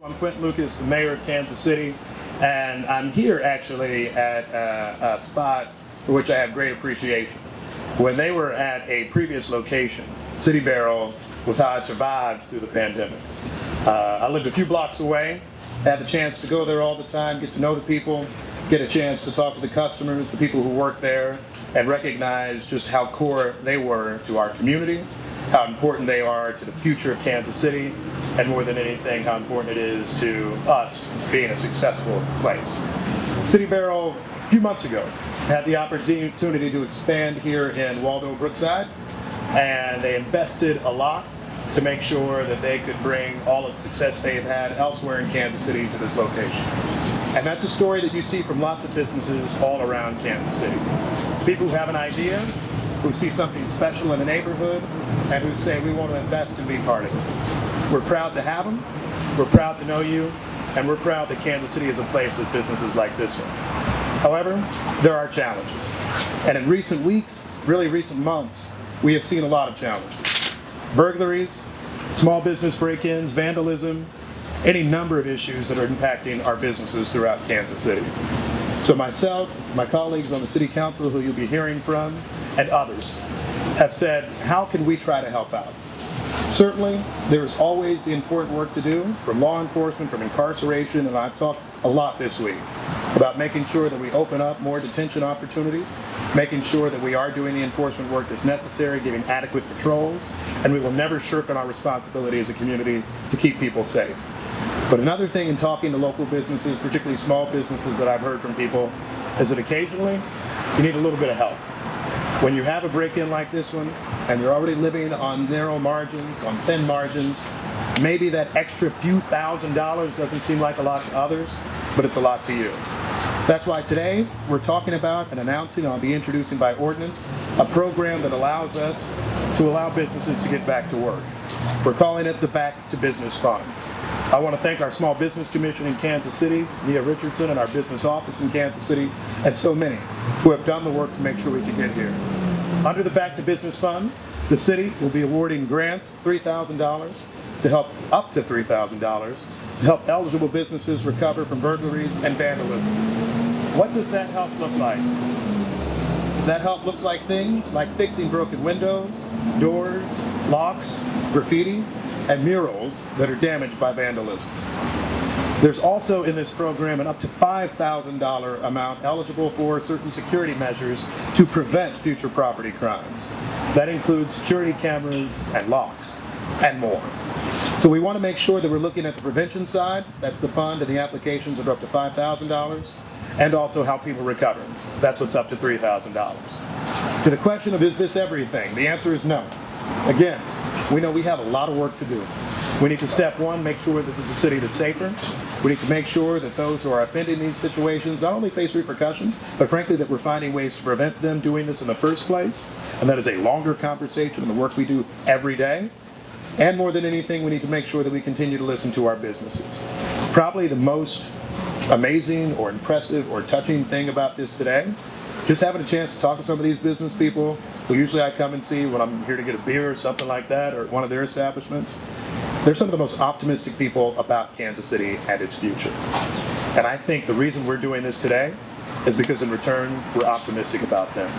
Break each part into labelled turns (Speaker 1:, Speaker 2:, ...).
Speaker 1: I'm Quinton Lucas, the mayor of Kansas City, and I'm here actually at a spot for which I have great appreciation. When they were at a previous location, City Barrel was how I survived through the pandemic. I lived a few blocks away, had the chance to go there all the time, get to know the people, get a chance to talk to the customers, the people who work there, and recognize just how core they were to our community, how important they are to the future of Kansas City, and more than anything, how important it is to us being a successful place. City Barrel, a few months ago, had the opportunity to expand here in Waldo Brookside, and they invested a lot to make sure that they could bring all of the success they've had elsewhere in Kansas City to this location. And that's a story that you see from lots of businesses all around Kansas City. People who have an idea, who see something special in a neighborhood, and who say, we want to invest and be part of it. We're proud to have them, we're proud to know you, and we're proud that Kansas City is a place with businesses like this one. However, there are challenges. And in recent weeks, really recent months, we have seen a lot of challenges. Burglaries, small business break-ins, vandalism, any number of issues that are impacting our businesses throughout Kansas City. So myself, my colleagues on the City Council who you'll be hearing from, and others, have said, how can we try to help out? Certainly, there is always the important work to do, from law enforcement, from incarceration, and I've talked a lot this week about making sure that we open up more detention opportunities, making sure that we are doing the enforcement work that's necessary, giving adequate patrols, and we will never shirk on our responsibility as a community to keep people safe. But another thing in talking to local businesses, particularly small businesses that I've heard from people, is that occasionally you need a little bit of help. When you have a break-in like this one, and you're already living on narrow margins, on thin margins, maybe that extra few $1,000s doesn't seem like a lot to others, but it's a lot to you. That's why today we're talking about and announcing, and I'll be introducing by ordinance, a program that allows us to allow businesses to get back to work. We're calling it the Back to Business Fund. I want to thank our Small Business Commission in Kansas City, Nia Richardson, and our business office in Kansas City, and so many who have done the work to make sure we can get here. Under the Back to Business Fund, the city will be awarding grants of $3,000 to help, up to $3,000, to help eligible businesses recover from burglaries and vandalism. What does that help look like? That help looks like things like fixing broken windows, doors, locks, graffiti, and murals that are damaged by vandalism. There's also in this program an up to $5,000 amount eligible for certain security measures to prevent future property crimes. That includes security cameras and locks and more. So we want to make sure that we're looking at the prevention side, that's the fund and the applications that are up to $5,000, and also how people recover. That's what's up to $3,000. To the question of is this everything? The answer is no. Again, we know we have a lot of work to do. We need to, step one, make sure that this is a city that's safer. We need to make sure that those who are offending these situations not only face repercussions, but frankly that we're finding ways to prevent them doing this in the first place. And that is a longer conversation than the work we do every day. And more than anything, we need to make sure that we continue to listen to our businesses. Probably the most amazing or impressive or touching thing about this today, just having a chance to talk to some of these business people who usually I come and see when I'm here to get a beer or something like that, or at one of their establishments. They're some of the most optimistic people about Kansas City and its future. And I think the reason we're doing this today is because in return, we're optimistic about them.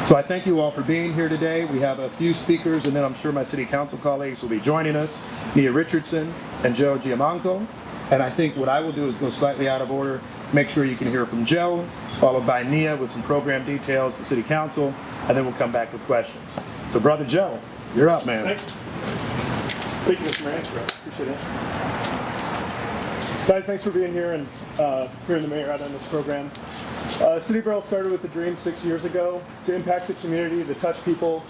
Speaker 1: So I thank you all for being here today. We have a few speakers, and then I'm sure my city council colleagues will be joining us, Nia Richardson and Joe Giamanco. And I think what I will do is go slightly out of order, make sure you can hear from Joe, followed by Nia with some program details, the city council, and then we'll come back with questions. So Brother Joe, you're up, man.
Speaker 2: Thanks. Thank you, Mr. Mayor. Appreciate it. Guys, thanks for being here and hearing the mayor out on this program. City Barrel started with a dream 6 years ago to impact the community, to touch people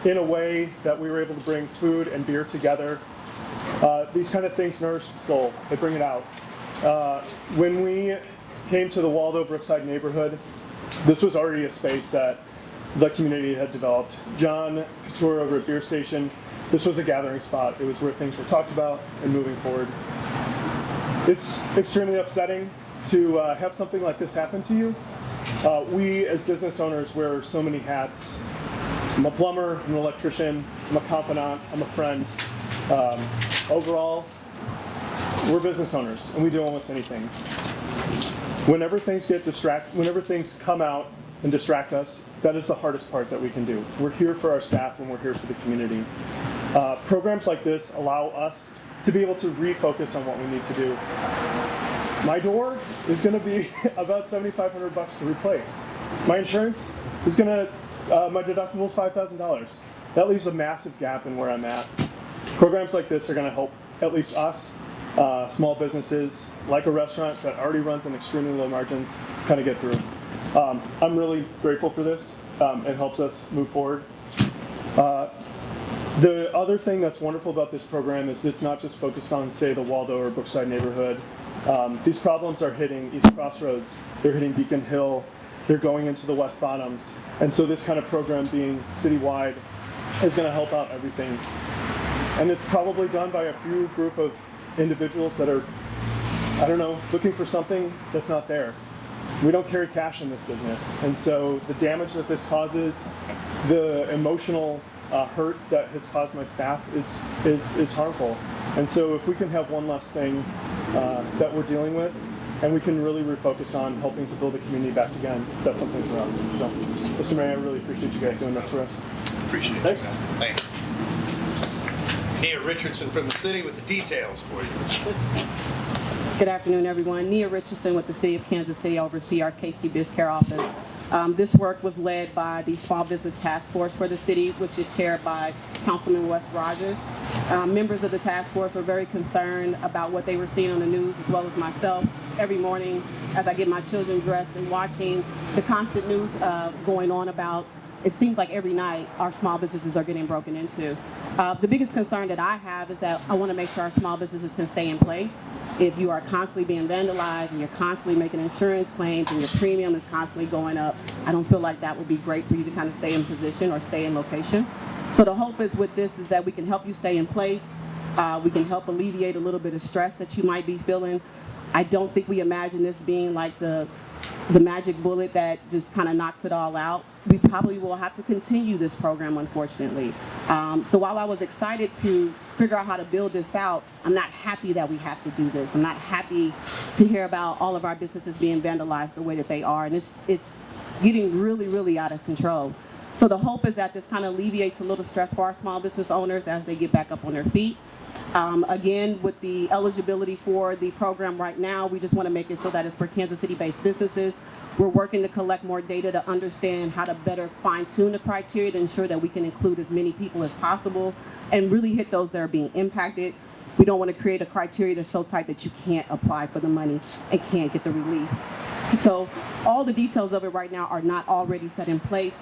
Speaker 2: in a way that we were able to bring food and beer together. These kind of things nourish the soul. They bring it out. When we came to the Waldo Brookside neighborhood, this was already a space that the community had developed. John Couture over at Beer Station, this was a gathering spot. It was where things were talked about and moving forward. It's extremely upsetting to have something like this happen to you. We as business owners wear so many hats. I'm a plumber, I'm an electrician, I'm a confidant, I'm a friend. Overall, we're business owners and we do almost anything. Whenever things come out and distract us, that is the hardest part that we can do. We're here for our staff and we're here for the community. Programs like this allow us to be able to refocus on what we need to do. My door is going to be about $7,500 to replace. My insurance is going to, my deductible is $5,000. That leaves a massive gap in where I'm at. Programs like this are going to help at least us, small businesses, like a restaurant that already runs on extremely low margins, kind of get through. I'm really grateful for this. It helps us move forward. The other thing that's wonderful about this program is it's not just focused on, say, the Waldo or Brookside neighborhood. These problems are hitting East Crossroads, they're hitting Beacon Hill, they're going into the West Bottoms. And so this kind of program being citywide is going to help out everything. And it's probably done by a few group of individuals that are, I don't know, looking for something that's not there. We don't carry cash in this business. And so the damage that this causes, the emotional hurt that has caused my staff is harmful. And so if we can have one less thing that we're dealing with, and we can really refocus on helping to build the community back again, that's something for us. So, Mr. Mayor, I really appreciate you guys doing this for us.
Speaker 3: Appreciate it.
Speaker 2: Thanks.
Speaker 3: Thanks. Nia Richardson from the city with the details for you.
Speaker 4: Good afternoon, everyone. Nia Richardson with the City of Kansas City. I oversee our KC BizCare office. This work was led by the Small Business Task Force for the city, which is chaired by Councilman Wes Rogers. Members of the task force were very concerned about what they were seeing on the news, as well as myself, every morning as I get my children dressed and watching the constant news going on about, it seems like every night our small businesses are getting broken into. The biggest concern that I have is that I want to make sure our small businesses can stay in place. If you are constantly being vandalized and you're constantly making insurance claims and your premium is constantly going up, I don't feel like that would be great for you to kind of stay in position or stay in location. So the hope is with this is that we can help you stay in place. We can help alleviate a little bit of stress that you might be feeling. I don't think we imagine this being like the magic bullet that just kind of knocks it all out. We probably will have to continue this program, unfortunately. So while I was excited to figure out how to build this out, I'm not happy that we have to do this. I'm not happy to hear about all of our businesses being vandalized the way that they are. And it's getting really, really out of control. So the hope is that this kind of alleviates a little stress for our small business owners as they get back up on their feet. Again, with the eligibility for the program right now, we just want to make it so that it's for Kansas City-based businesses. We're working to collect more data to understand how to better fine-tune the criteria to ensure that we can include as many people as possible and really hit those that are being impacted. We don't want to create a criteria that's so tight that you can't apply for the money and can't get the relief. So all the details of it right now are not already set in place.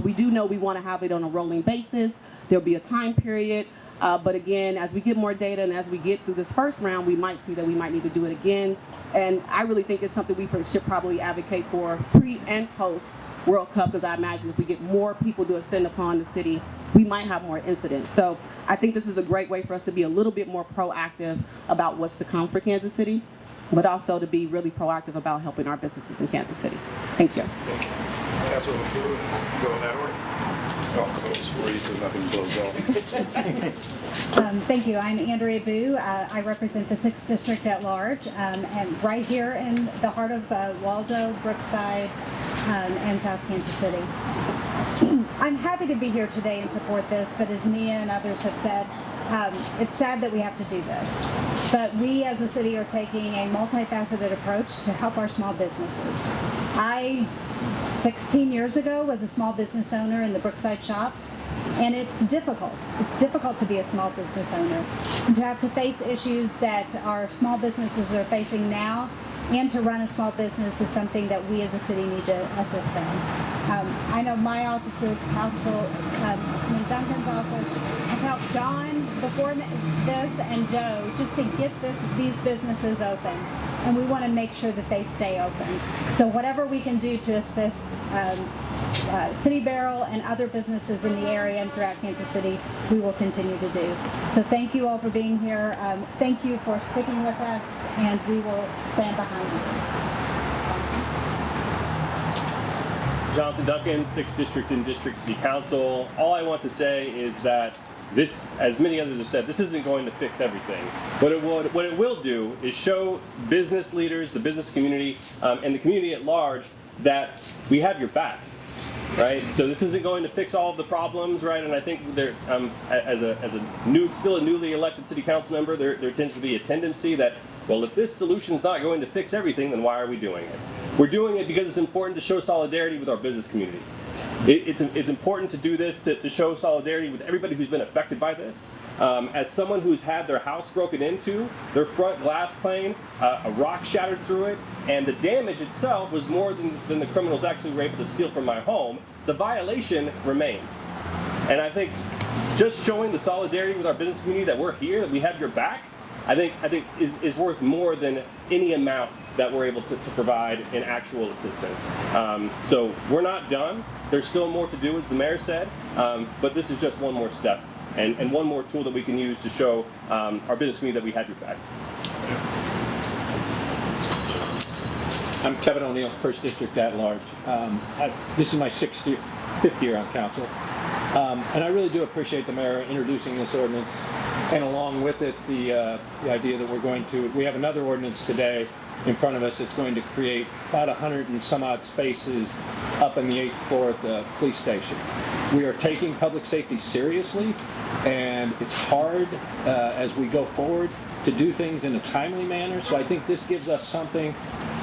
Speaker 4: We do know we want to have it on a rolling basis. There'll be a time period. But again, as we get more data and as we get through this first round, we might see that we might need to do it again. And I really think it's something we should probably advocate for pre and post World Cup, because I imagine if we get more people to ascend upon the city, we might have more incidents. So I think this is a great way for us to be a little bit more proactive about what's to come for Kansas City, but also to be really proactive about helping our businesses in Kansas City. Thank you.
Speaker 3: Thank you. Councilwoman Brewer, go in that order. I'll close for you so nothing blows off.
Speaker 5: Thank you. I'm Andrea Boo. I represent the 6th District at large, and right here in the heart of Waldo, Brookside, and South Kansas City. I'm happy to be here today and support this, but as Nia and others have said, it's sad that we have to do this. But we as a city are taking a multifaceted approach to help our small businesses. I 16 years ago was a small business owner in the Brookside shops, and it's difficult. It's difficult to be a small business owner and to have to face issues that our small businesses are facing now, and to run a small business is something that we as a city need to assist them. I know my office's Duncan's office have helped John before this and Joe just to get these businesses open. And we want to make sure that they stay open. So whatever we can do to assist City Barrel and other businesses in the area and throughout Kansas City, we will continue to do. So thank you all for being here. Thank you for sticking with us, and we will stand behind you.
Speaker 6: Jonathan Duncan, 6th District and District City Council. All I want to say is that this, as many others have said, this isn't going to fix everything. What it will do is show business leaders, the business community, and the community at large that we have your back. Right, so this isn't going to fix all of the problems, right? And I think there, still a newly elected city council member, there tends to be a tendency that, well, if this solution is not going to fix everything, then why are we doing it? We're doing it because it's important to show solidarity with our business community. It's important to do this to show solidarity with everybody who's been affected by this. As someone who's had their house broken into, their front glass pane, a rock shattered through it, and the damage itself was more than the criminals actually were able to steal from my home, the violation remained. And I think just showing the solidarity with our business community that we're here, that we have your back, I think is worth more than any amount that we're able to provide in actual assistance. So we're not done. There's still more to do, as the mayor said, but this is just one more step and one more tool that we can use to show our business community that we have your back.
Speaker 7: I'm Kevin O'Neill, 1st District at Large. This is my fifth year on council. And I really do appreciate the mayor introducing this ordinance, and along with it, the idea that we have another ordinance today in front of us that's going to create about 100 and some odd spaces up on the 8th floor at the police station. We are taking public safety seriously, and it's hard as we go forward to do things in a timely manner. So I think this gives us something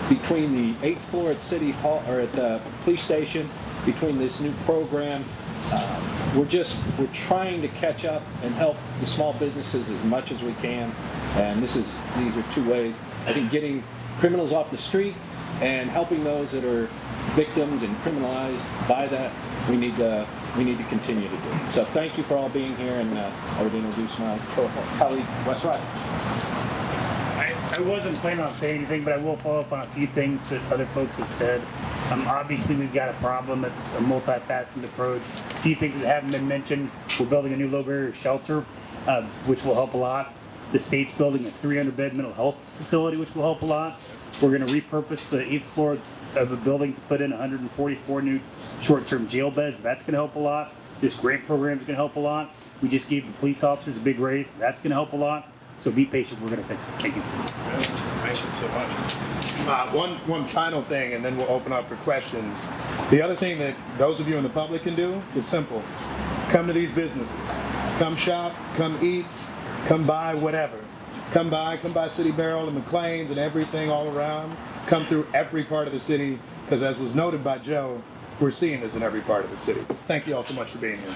Speaker 7: between the 8th floor at City Hall or at the police station, between this new program. We're trying to catch up and help the small businesses as much as we can. And these are two ways. I think getting criminals off the street and helping those that are victims and criminalized by that, we need to continue to do. So thank you for all being here, and I would introduce my colleague, Wes Riley.
Speaker 8: I wasn't planning on saying anything, but I will follow up on a few things that other folks have said. Obviously, we've got a problem. It's a multifaceted approach. A few things that haven't been mentioned. We're building a new low-barrier shelter, which will help a lot. The state's building a 300-bed mental health facility, which will help a lot. We're going to repurpose the 8th floor of the building to put in 144 new short-term jail beds. That's going to help a lot. This grant program is going to help a lot. We just gave the police officers a big raise. That's going to help a lot. So be patient, we're going to fix it. Thank you.
Speaker 3: Thank you so much.
Speaker 1: One final thing, and then we'll open up for questions. The other thing that those of you in the public can do is simple. Come to these businesses. Come shop, come eat, come buy whatever. Come by City Barrel and McLean's and everything all around. Come through every part of the city, because as was noted by Joe, we're seeing this in every part of the city. Thank you all so much for being here.